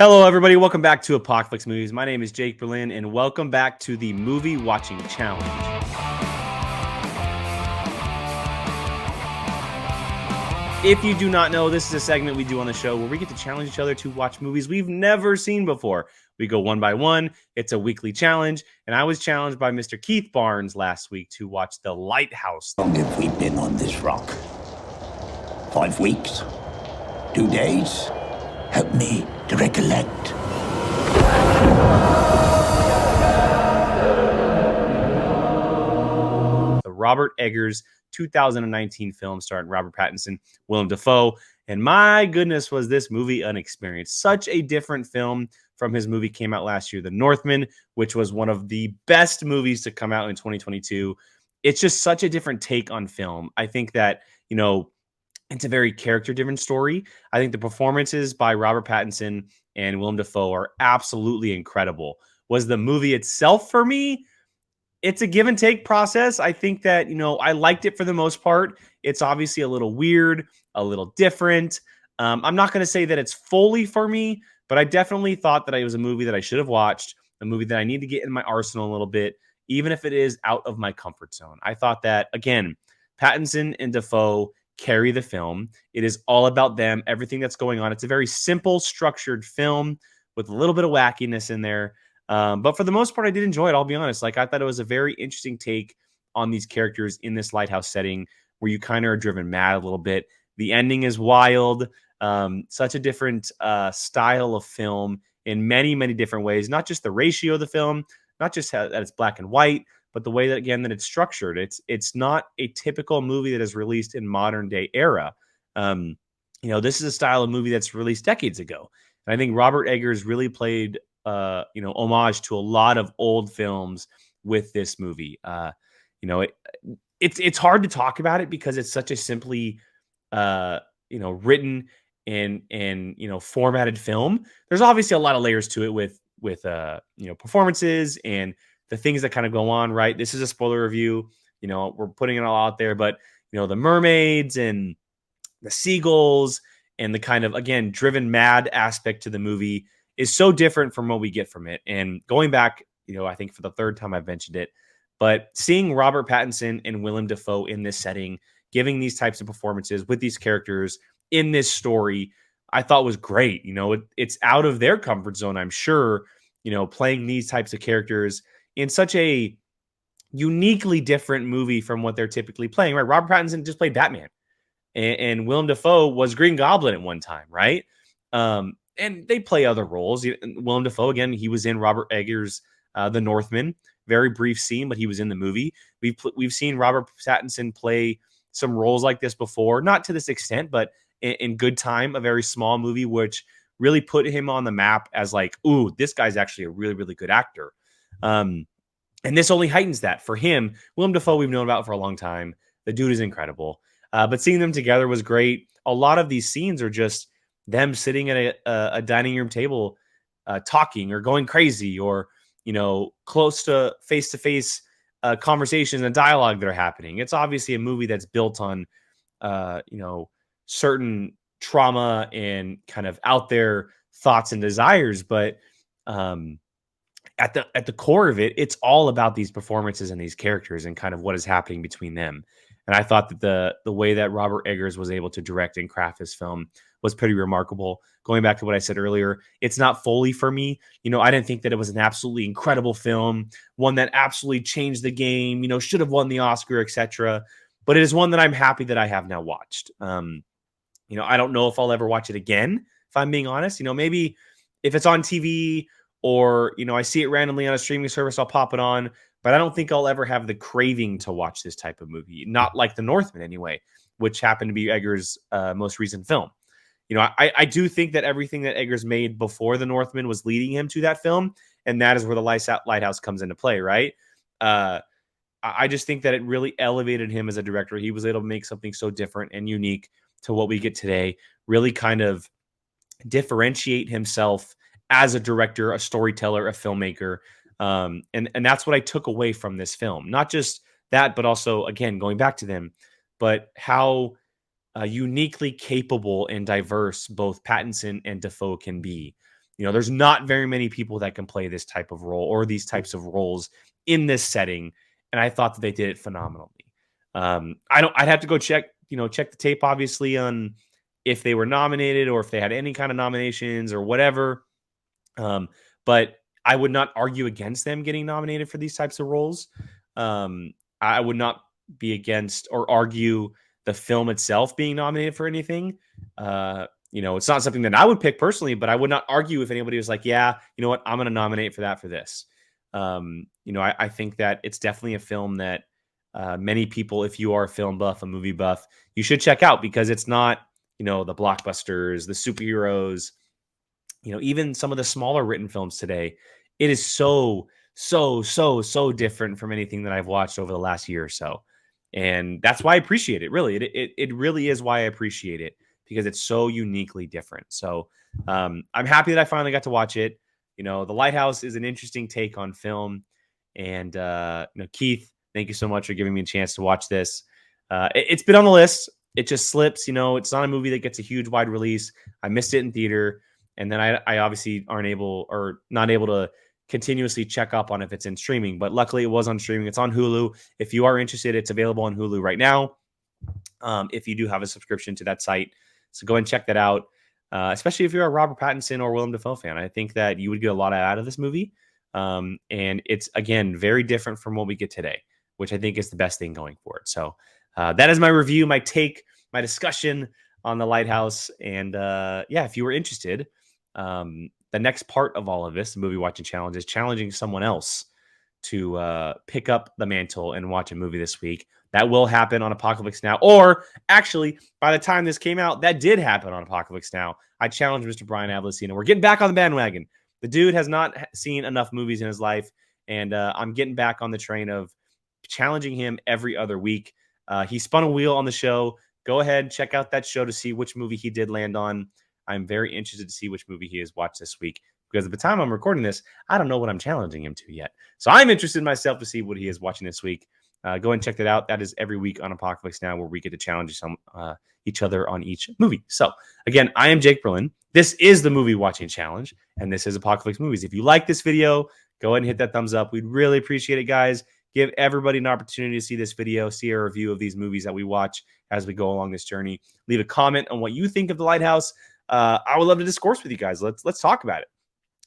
Hello, everybody. Welcome back to Apocalypse Movies. My name is Jake Berlin, and welcome back to the Movie Watching Challenge. If you do not know, this is a segment we do on the show where we get to challenge each other to watch movies we've never seen before. We go one by one. It's a weekly challenge, and I was challenged by Mr. Keith Barnes last week to watch The Lighthouse. How long have we been on this rock? 5 weeks? 2 days? Help me to recollect. The Robert Eggers 2019 film starring Robert Pattinson, Willem Dafoe, and my goodness, was this movie an experience. Such a different film from his movie came out last year, The Northman, which was one of the best movies to come out in 2022. It's just such a different take on film. I think that, it's a very character-driven story. I think the performances by Robert Pattinson and Willem Dafoe are absolutely incredible. Was the movie itself, for me, it's a give and take process. I think that, I liked it for the most part. It's obviously a little weird, a little different. I'm not going to say that it's fully for me, but I definitely thought that it was a movie that I should have watched, a movie that I need to get in my arsenal a little bit, even if it is out of my comfort zone. I thought that, again, Pattinson and Dafoe carry the film. It is all about them, everything that's going on. It's a very simple, structured film with a little bit of wackiness in there. But for the most part, I did enjoy it. I'll be honest. I thought it was a very interesting take on these characters in this lighthouse setting where you kind of are driven mad a little bit. The ending is wild. Such a different style of film in many, many different ways. Not just the ratio of the film, not just that it's black and white, but the way that, again, that it's structured. It's not a typical movie that is released in modern day era. This is a style of movie that's released decades ago. And I think Robert Eggers really played, homage to a lot of old films with this movie. It's hard to talk about it because it's such a simply, written and formatted film. There's obviously a lot of layers to it with performances and the things that kind of go on, right? This is a spoiler review. We're putting it all out there, but the mermaids and the seagulls and the kind of, again, driven mad aspect to the movie is so different from what we get from it. And going back, I think for the third time I've mentioned it, but seeing Robert Pattinson and Willem Dafoe in this setting, giving these types of performances with these characters in this story, I thought was great. It's out of their comfort zone, I'm sure, playing these types of characters in such a uniquely different movie from what they're typically playing, right? Robert Pattinson just played Batman, and Willem Dafoe was Green Goblin at one time, right? And they play other roles. Willem Dafoe, again, he was in Robert Eggers' The Northman, very brief scene, but he was in the movie. We've seen Robert Pattinson play some roles like this before, not to this extent, but in Good Time, a very small movie, which really put him on the map as like, ooh, this guy's actually a really, really good actor. And this only heightens that for him. Willem Dafoe, we've known about for a long time. The dude is incredible. But seeing them together was great. A lot of these scenes are just them sitting at a dining room table, talking or going crazy, or, close to face-to-face conversations and dialogue that are happening. It's obviously a movie that's built on, certain trauma and kind of out there thoughts and desires. But, at the core of it, it's all about these performances and these characters and kind of what is happening between them. And I thought that the way that Robert Eggers was able to direct and craft this film was pretty remarkable. Going back to what I said earlier, it's not fully for me. I didn't think that it was an absolutely incredible film, one that absolutely changed the game, should have won the Oscar, etc. But it is one that I'm happy that I have now watched. I don't know if I'll ever watch it again, if I'm being honest. Maybe if it's on TV, or, I see it randomly on a streaming service, I'll pop it on. But I don't think I'll ever have the craving to watch this type of movie. Not like The Northman, anyway, which happened to be Eggers' most recent film. I do think that everything that Eggers made before The Northman was leading him to that film. And that is where the Lighthouse comes into play, right? I just think that it really elevated him as a director. He was able to make something so different and unique to what we get today. Really kind of differentiate himself as a director, a storyteller, a filmmaker. And that's what I took away from this film. Not just that, but also, again, going back to them, but how uniquely capable and diverse both Pattinson and Dafoe can be. there's not very many people that can play this type of role or these types of roles in this setting. And I thought that they did it phenomenally. I'd have to go check the tape, obviously, on if they were nominated or if they had any kind of nominations or whatever. But I would not argue against them getting nominated for these types of roles. I would not be against or argue the film itself being nominated for anything. It's not something that I would pick personally, but I would not argue if anybody was like, yeah, you know what, I'm going to nominate for that for this. I think that it's definitely a film that many people, if you are a film buff, a movie buff, you should check out, because it's not, the blockbusters, the superheroes, even some of the smaller written films today. It is so different from anything that I've watched over the last year or so. And that's why I appreciate it. Really, it really is why I appreciate it, because it's so uniquely different. So I'm happy that I finally got to watch it. The Lighthouse is an interesting take on film. And Keith, thank you so much for giving me a chance to watch this. It's been on the list. It just slips. It's not a movie that gets a huge wide release. I missed it in theater. And then I obviously not able to continuously check up on if it's in streaming, but luckily it was on streaming. It's on Hulu. If you are interested, it's available on Hulu right now. If you do have a subscription to that site, so go and check that out. Especially if you're a Robert Pattinson or Willem Dafoe fan, I think that you would get a lot out of this movie. And it's, again, very different from what we get today, which I think is the best thing going forward. So that is my review, my take, my discussion on The Lighthouse. And if you were interested, the next part of all of this, the movie watching challenge, is challenging someone else to pick up the mantle and watch a movie this week. That will happen on Apocalypse Now. Or actually, by the time this came out, that did happen on Apocalypse Now. I challenged Mr. Brian Avlicina, and we're getting back on the bandwagon. The dude has not seen enough movies in his life, and I'm getting back on the train of challenging him every other week. He spun a wheel on the show. Go ahead, check out that show to see which movie he did land on. I'm very interested to see which movie he has watched this week, because at the time I'm recording this, I don't know what I'm challenging him to yet. So I'm interested in myself to see what he is watching this week. Go and check that out. That is every week on Apocalypse Now, where we get to challenge each other on each movie. So again, I am Jake Berlin. This is the Movie Watching Challenge, and this is Apocalypse Movies. If you like this video, go ahead and hit that thumbs up. We'd really appreciate it, guys. Give everybody an opportunity to see this video, see a review of these movies that we watch as we go along this journey. Leave a comment on what you think of The Lighthouse. I would love to discourse with you guys. Let's talk about it.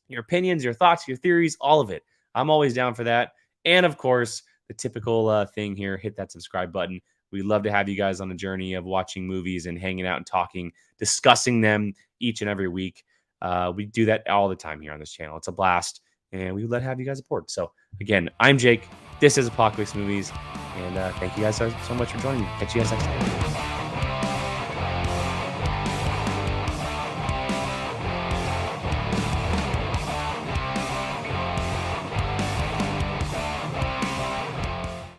Your opinions, your thoughts, your theories, all of it. I'm always down for that. And of course, the typical thing here, hit that subscribe button. We'd love to have you guys on a journey of watching movies and hanging out and talking, discussing them each and every week. We do that all the time here on this channel. It's a blast, and we would love to have you guys aboard. So again, I'm Jake. This is Apocalypse Movies, and thank you guys so much for joining me. Catch you guys next time.